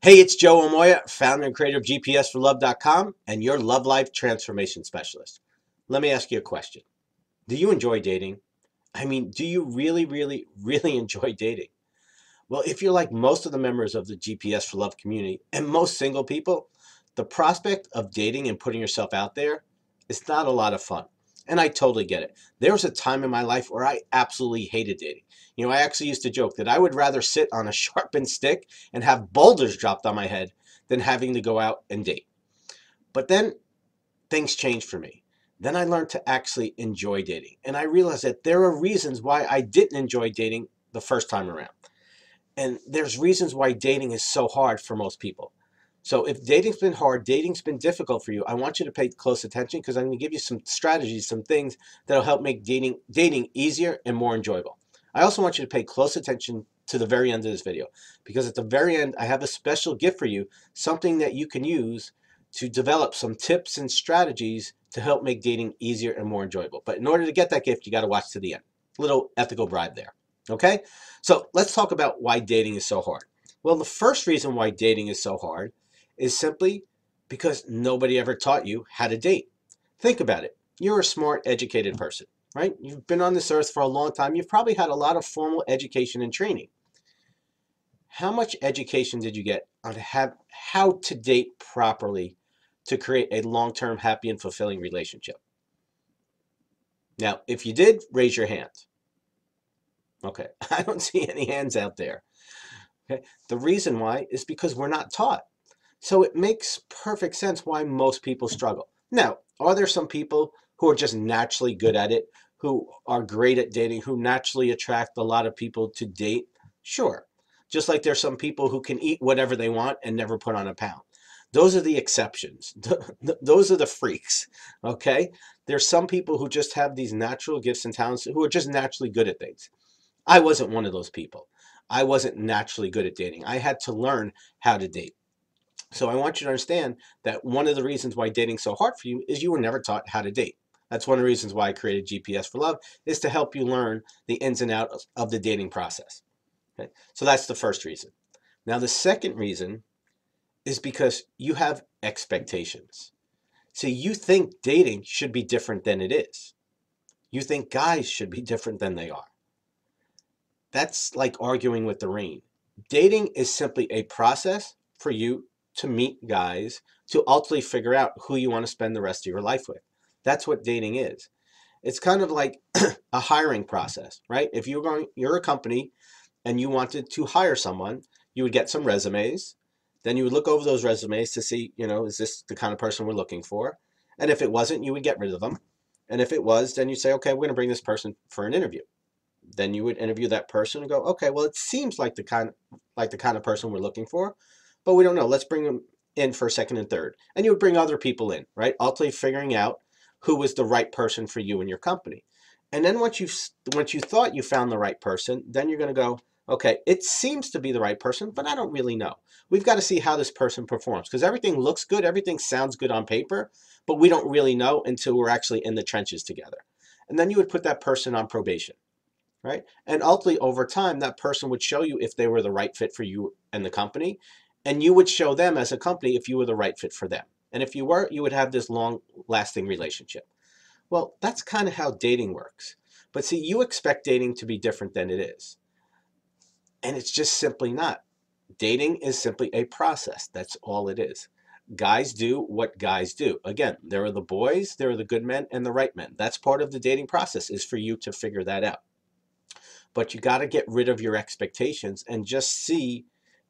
Hey, it's Joe Amoia, founder and creator of GPSforLove.com and your love life transformation specialist. Let me ask you a question. Do you enjoy dating? I mean, do you really enjoy dating? Well, if you're like most of the members of the GPS for Love community and most single people, the prospect of dating and putting yourself out there is not a lot of fun. And I totally get it. There was a time in my life where I absolutely hated dating. I actually used to joke that I would rather sit on a sharpened stick and have boulders dropped on my head than having to go out and date. But then things changed for me. Then I learned to actually enjoy dating. And I realized that there are reasons why I didn't enjoy dating the first time around. And there's reasons why dating is so hard for most people. So if dating's been hard, dating's been difficult for you, I want you to pay close attention because I'm going to give you some strategies, some things that'll help make dating easier and more enjoyable. I also want you to pay close attention to the very end of this video because at the very end, I have a special gift for you, something that you can use to develop some tips and strategies to help make dating easier and more enjoyable. But in order to get that gift, you got to watch to the end. Little ethical bribe there. Okay? So let's talk about why dating is so hard. Well, the first reason why dating is so hard is simply because nobody ever taught you how to date. Think about it. You're a smart, educated person, right? You've been on this earth for a long time. You've probably had a lot of formal education and training. How much education did you get on how to date properly to create a long-term, happy, and fulfilling relationship? Now, if you did, raise your hand. Okay, I don't see any hands out there. Okay, the reason why is because we're not taught. So it makes perfect sense why most people struggle. Now, are there some people who are just naturally good at it, who are great at dating, who naturally attract a lot of people to date? Sure. Just like there's some people who can eat whatever they want and never put on a pound. Those are the exceptions. Those are the freaks, okay? There's some people who just have these natural gifts and talents who are just naturally good at things. I wasn't one of those people. I wasn't naturally good at dating. I had to learn how to date. So I want you to understand that one of the reasons why dating's so hard for you is you were never taught how to date. That's one of the reasons why I created GPS for Love, is to help you learn the ins and outs of the dating process. Okay? So that's the first reason. Now the second reason is because you have expectations. See, you think dating should be different than it is. You think guys should be different than they are. That's like arguing with the rain. Dating is simply a process for you to meet guys to ultimately figure out who you want to spend the rest of your life with. That's what dating is. It's kind of like a hiring process, right? If you're a company and you wanted to hire someone, you would get some resumes. Then you would look over those resumes to see, is this the kind of person we're looking for? And if it wasn't, you would get rid of them. And if it was, then you say, okay, we're going to bring this person for an interview. Then you would interview that person and go, okay, well, it seems like the kind of person we're looking for, but we don't know. Let's bring them in for second and third. And you would bring other people in, right? Ultimately figuring out who was the right person for you and your company. And then once you thought you found the right person, then you're going to go, okay, it seems to be the right person, but I don't really know. We've got to see how this person performs because everything looks good, everything sounds good on paper, but we don't really know until we're actually in the trenches together. And then you would put that person on probation. Right? And ultimately, over time, that person would show you if they were the right fit for you and the company, and you would show them as a company if you were the right fit for them. And if you were, you would have this long-lasting relationship. Well, that's kind of how dating works. But see, you expect dating to be different than it is. And it's just simply not. Dating is simply a process. That's all it is. Guys do what guys do. Again, there are the boys, there are the good men, and the right men. That's part of the dating process, is for you to figure that out. But you got to get rid of your expectations and just see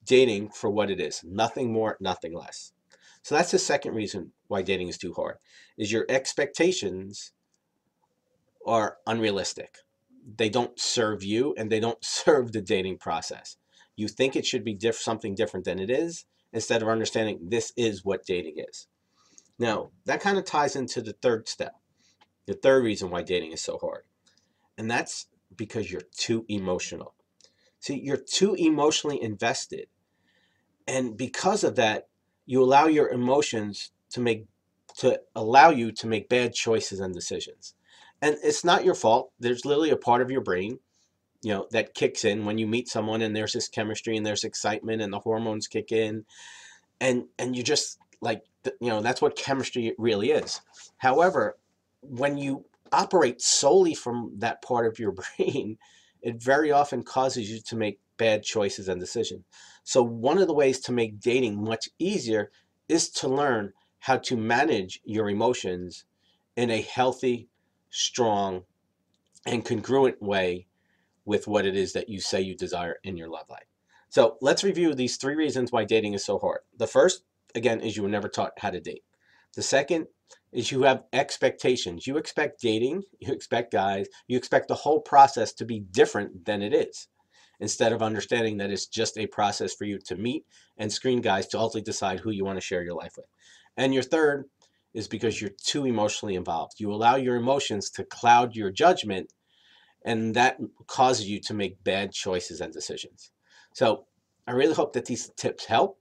dating for what it is. Nothing more, nothing less. So that's the second reason why dating is too hard, is your expectations are unrealistic. They don't serve you and they don't serve the dating process. You think it should be something different than it is, instead of understanding this is what dating is. Now, that kind of ties into the third step, the third reason why dating is so hard. And that's because you're too emotional. See, you're too emotionally invested. And because of that, you allow your emotions to allow you to make bad choices and decisions. And it's not your fault. There's literally a part of your brain that kicks in when you meet someone, and there's this chemistry and there's excitement and the hormones kick in, and you just like, that's what chemistry really is. However, when you operate solely from that part of your brain, it very often causes you to make bad choices and decisions. So one of the ways to make dating much easier is to learn how to manage your emotions in a healthy, strong, and congruent way with what it is that you say you desire in your love life. So let's review these 3 reasons why dating is so hard. The first, again, is you were never taught how to date. The second is you have expectations. You expect dating, you expect guys, you expect the whole process to be different than it is, instead of understanding that it's just a process for you to meet and screen guys to ultimately decide who you want to share your life with. And your third is because you're too emotionally involved. You allow your emotions to cloud your judgment, and that causes you to make bad choices and decisions. So I really hope that these tips help.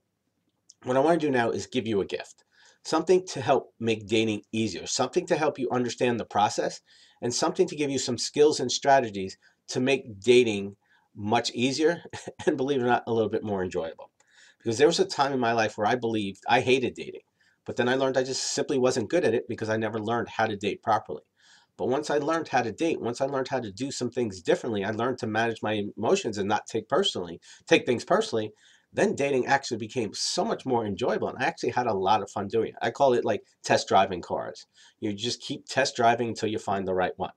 What I want to do now is give you a gift, something to help make dating easier, something to help you understand the process, and something to give you some skills and strategies to make dating much easier and, believe it or not, a little bit more enjoyable. Because there was a time in my life where I believed I hated dating, but then I learned I just simply wasn't good at it because I never learned how to date properly. But once I learned how to date, once I learned how to do some things differently, I learned to manage my emotions and not take things personally. Then dating actually became so much more enjoyable, and I actually had a lot of fun doing it. I call it like test driving cars. You just keep test driving until you find the right one.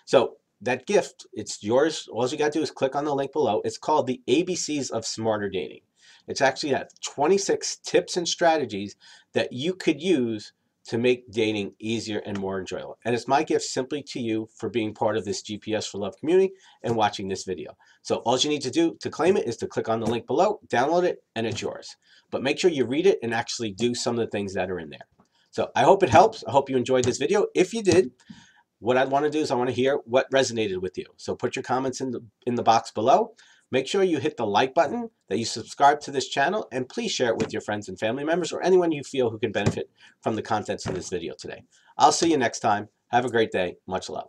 So that gift, it's yours. All you got to do is click on the link below. It's called the ABCs of Smarter Dating. It's actually got 26 tips and strategies that you could use to make dating easier and more enjoyable. And it's my gift simply to you for being part of this GPS for Love community and watching this video. So all you need to do to claim it is to click on the link below, download it, and it's yours. But make sure you read it and actually do some of the things that are in there. So I hope it helps. I hope you enjoyed this video. If you did, what I want to do is I want to hear what resonated with you. So put your comments in the box below. Make sure you hit the like button, that you subscribe to this channel, and please share it with your friends and family members or anyone you feel who can benefit from the contents of this video today. I'll see you next time. Have a great day. Much love.